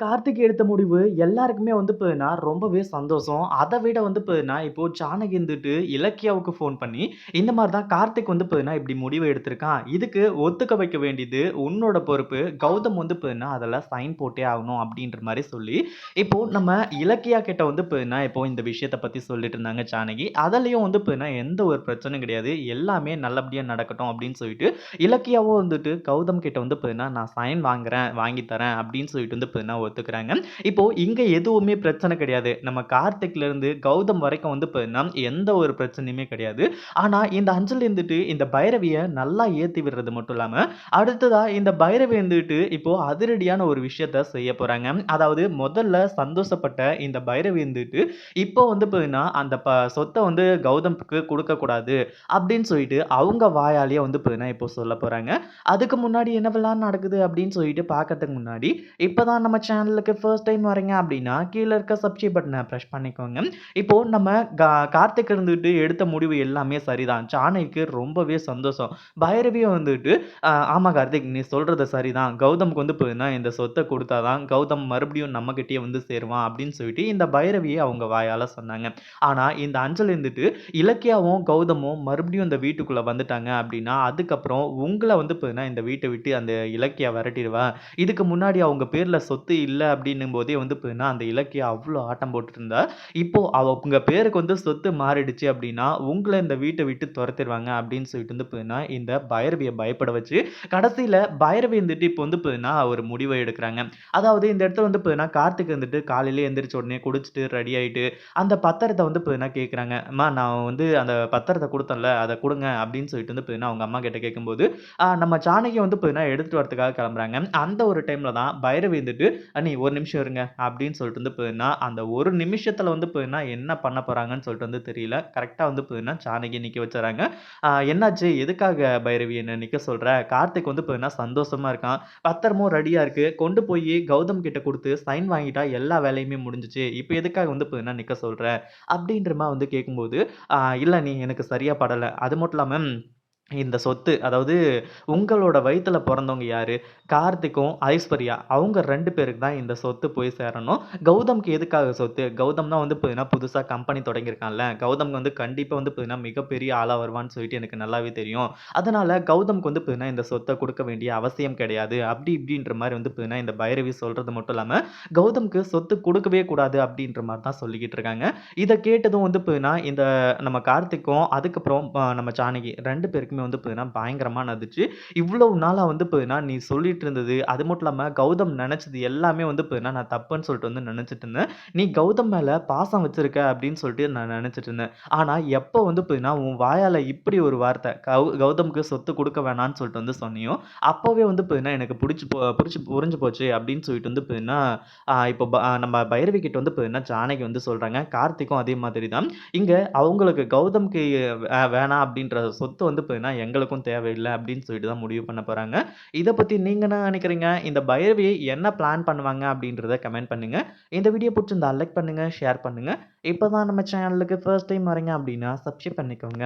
கார்த்திக் எடுத்த முடிவு எல்லாருக்குமே வந்து பார்த்தீங்கன்னா, ரொம்பவே சந்தோஷம். அத விட வந்து பார்த்தீங்கன்னா, இப்போ ஜானகி இருந்துட்டு இலக்கியாவுக்கு ஃபோன் பண்ணி, இந்த மாரி தான் கார்த்திக் வந்து பார்த்தீங்கன்னா, இப்படி முடிவு எடுத்திருக்கான். இதுக்கு ஒத்துக்க வைக்க வேண்டியது உன்னோட பொறுப்பு. கௌதம் வந்து பார்த்தீங்கன்னா, அதுல சைன் போட்டே ஆகணும் அப்படின்ற மாரி சொல்லி, இப்போ நம்ம இலக்கியா கிட்ட வந்து பார்த்தீங்கன்னா, இப்போ இந்த விஷயத்த பத்தி சொல்லிட்டு இருந்தாங்க ஜானகி. அதுலயும் வந்து பார்த்தீங்கன்னா, எந்த ஒரு பிரச்சனையும் கிடையாது. எல்லாமே நல்லபடியா நடக்கட்டும் அப்படின்னு சொல்லிட்டு, இலக்கியாவும் வந்துட்டு கௌதம் கிட்ட வந்து பார்த்தீங்கன்னா, நான் சைன் வாங்குறேன், வாங்கி தரேன் அப்படின்னு சொல்லிட்டு வந்து பார்த்தீங்கன்னா ஒத்துக்கிறாங்க. இப்போ இங்க எதுவுமே பிரச்சனை கிடையாது. நம்ம கார்த்திக்ல இருந்து கௌதம் வரைக்கும் வந்து பார்த்தீங்கன்னா, எந்த ஒரு பிரச்சனையுமே கிடையாது. ஆனா இந்த அஞ்சலி இருந்துட்டு இந்த பைரவிய நல்லா ஏத்தி விடுறது மட்டும் இல்லாம, அடுத்ததா இந்த பைரவி வந்துட்டு இப்போ அதிரடியான ஒரு விஷயத்த செய்ய போறாங்க. அதாவது முதல்ல சந்தோஷப்பட்ட இந்த பைரவி வந்துட்டு, இப்போ வந்து பார்த்தீங்கன்னா, அந்த சொத்த வந்து கௌதம்க்கு குடுக்கக்கூடாது அப்படின்னு சொல்லிட்டு அவங்க வாயாலேயே வந்து பார்த்தீங்கன்னா, இப்போ சொல்லப் போறாங்க. அதுக்கு முன்னாடி என்னவெல்லாம் நடக்குது அப்படின்னு சொல்லிட்டு பார்க்கறதுக்கு முன்னாடி, இப்பதான் நம்ம சேனலுக்கு ஃபர்ஸ்ட் டைம் வரீங்க அப்படின்னா, கீழ இருக்க சப்ஸ்கிரைப் பட்டன பிரஸ் பண்ணிக்கோங்க. இப்போ நம்ம கார்த்திக் இருந்துட்டு எடுத்த முடிவு எல்லாமே சரிதான். ஜானகிக்கு ரொம்பவே சந்தோஷம். பைரவியும் வந்துட்டு, ஆமா கார்த்திக் நீ சொல்றது சரிதான். கௌதம்க்கு வந்து பார்த்தீங்கன்னா, இந்த சொத்த குடுத்தா தான் கௌதம் மறுபடியும் நம்மகிட்டயே வந்து சேருவான்." அப்படின்னு சொல்லிட்டு இந்த பைரவிய அவங்க வாயால சொன்னாங்க. ஆனா இந்த அஞ்சல் இருந்துட்டு, இலக்கியாவும், கௌதமும் மறுபடியும் இந்த வீட்டுக்குள்ள வந்துட்டாங்க அப்படின்னா, அதுக்கப்புறம் உங்கள வந்து பார்த்தீங்கன்னா, இந்த வீட்ட விட்டு அந்த இலக்கியா விரட்டிருவா. இதுக்கு முன்னாடி அவங்க பேர்ல சொத்து இல்ல அப்படின்னும் போதே வந்து பார்த்தீங்கன்னா, அந்த இலக்கியா அவ்ளோ ஆட்டம் போட்டுட்டு இருந்தா. இப்போ உங்க பேருக்கு வந்து சொத்து மாறிடுச்சு அப்படின்னா, உங்கள இந்த வீட்ட விட்டு தொரத்திருவாங்க அப்படின்னு சொல்லிட்டு வந்து பார்த்தீங்கன்னா, இந்த பைரவிய பயப்பட வச்சு, கடைசியில பைரவி வந்துட்டு இப்போ வந்து பார்த்தீங்கன்னா, ஒரு முடிவ எடுக்குறாங்க. அதாவது இந்த இடத்துல வந்து பார்த்தீங்கன்னா, கார்த்திக் வந்துட்டு காலையிலேயே எந்திரிச்ச உடனே குளிச்சுட்டு ரெடி ஆயிட்டு, அந்த பத்திரத்த வந்து பார்த்தீங்கன்னா கேட்குறாங்க. "அம்மா நான் வந்து அந்த பத்திரத்த குடுத்தேன்ல, அத குடுங்க" அப்படின்னு சொல்லிட்டு வந்து பார்த்தீங்கன்னா, அவங்க அம்மா கிட்ட கேட்கும்போது, நம்ம ஜானகி வந்து பார்த்தீங்கன்னா எடுத்துட்டு வரதுக்காக கிளம்புறாங்க. அந்த ஒரு டைம்ல தான் பைரவி வந்துட்டு, "அண்ணி ஒரு நிமிஷம் இருங்க" அப்படின்னு சொல்லிட்டு வந்து பார்த்தீங்கன்னா, அந்த ஒரு நிமிஷத்துல வந்து பார்த்தீங்கன்னா என்ன பண்ண போறாங்கன்னு சொல்லிட்டு வந்து தெரியல. கரெக்ட்டா வந்து பார்த்தீங்கன்னா ஜானகிய நிக்க வச்சுர்றாங்க. "என்னாச்சு? எதுக்காக பைரவி என்ன நிக்க சொல்ற? கார்த்திக் வந்து பார்த்தீங்கன்னா சந்தோஷமா இருக்கான். பத்திரமும் ரெடியா இருக்கு. கொண்டு போயி கௌதம் கிட்ட குடுத்து சைன் வாங்கிட்டா எல்லா வேலையுமே முடிஞ்சுச்சு. இப்ப எதுக்காக வந்து பார்த்தீங்கன்னா நிக்க சொல்ற?" அப்படின்ற மாரி வந்து கேட்கும்போது, இல்ல அண்ணி எனக்கு சரியா படல. அது மட்டும் இல்லாம இந்த சொத்து, அதாவது உங்களோட வயித்துல பொறந்தவங்க யாரு? கார்த்திக்கும், ஐஸ்வர்யா. அவங்க 2 பேருக்கு தான் இந்த சொத்து போய் சேரணும். கௌதம்க்கு எதுக்காக சொத்து? கௌதம் தான் வந்து பார்த்தீங்கன்னா, புதுசா கம்பெனி தொடங்கியிருக்கான்ல. கௌதம் வந்து கண்டிப்பா வந்து பார்த்தீங்கன்னா, மிகப்பெரிய ஆளா வருவான்னு சொல்லிட்டு எனக்கு நல்லாவே தெரியும். அதனால கௌதம்க்கு வந்து பார்த்தீங்கன்னா, இந்த சொத்த குடுக்க வேண்டிய அவசியம் கிடையாது. அப்படி இப்படின்ற மாரி வந்து பார்த்தீங்கன்னா, இந்த பைரவி சொல்றது மட்டும் இல்லாம, கௌதம்க்கு சொத்து குடுக்கவே கூடாது அப்படின்ற மாரி தான் சொல்லிக்கிட்டு இருக்காங்க. இத கேட்டதும் வந்து பார்த்தீங்கன்னா, இந்த நம்ம கார்த்திக்கும், அதுக்கப்புறம் நம்ம ஜானகி 2 பேருக்குமே வந்து பார்த்தீங்கன்னா, பயங்கரமா நந்துச்சு. இவ்வளவு நாளா வந்து பார்த்தீங்கன்னா, நீ சொல்லிட்டு இருந்தது, அது மட்டும் இல்லாம கௌதம் நெனச்சது எல்லாமே வந்து பார்த்தீங்கன்னா, நான் தப்புன்னு சொல்லிட்டு வந்து நெனச்சுட்டு இருந்தேன். நீ கௌதம் மேல பாசம் வச்சிருக்க அப்படின்னு சொல்லிட்டு நான் நெனச்சுட்டு இருந்தேன். ஆனா எப்போ வந்து பார்த்தீங்கன்னா, உன் வாயால இப்படி ஒரு வார்த்தை, கௌதம்க்கு சொத்து குடுக்க வேணான்னு சொல்லிட்டு வந்து சொன்னியோ, அப்பவே வந்து பார்த்தீங்கன்னா, எனக்கு புரிஞ்சு போச்சு அப்படின்னு சொல்லிட்டு வந்து பார்த்தீங்கன்னா, இப்போ நம்ம பைரவி கிட்ட வந்து பார்த்தீங்கன்னா, ஜானகி வந்து சொல்றாங்க. கார்த்திக்கும் அதே மாதிரி தான். இங்க அவங்களுக்கு கௌதம்க்கு வேணாம் அப்படின்ற சொத்து வந்து பார்த்தீங்கன்னா, எங்களுக்கும் தேவையில்ல அப்படின்னு சொல்லிட்டு தான் முடிவு பண்ண போறாங்க. இத பத்தி நீங்க என்ன நினைக்கிறீங்க? இந்த பைரவி என்ன பிளான் பண்ணுவாங்க அப்படின்றத கமெண்ட் பண்ணுங்க. இந்த வீடியோ புடிச்சிருந்தா லைக் பண்ணுங்க, ஷேர் பண்ணுங்க. இப்பதான் நம்ம சேனலுக்கு ஃபர்ஸ்ட் டைம் வரீங்க அப்படின்னா சப்ஸ்கிரைப் பண்ணிக்கோங்க.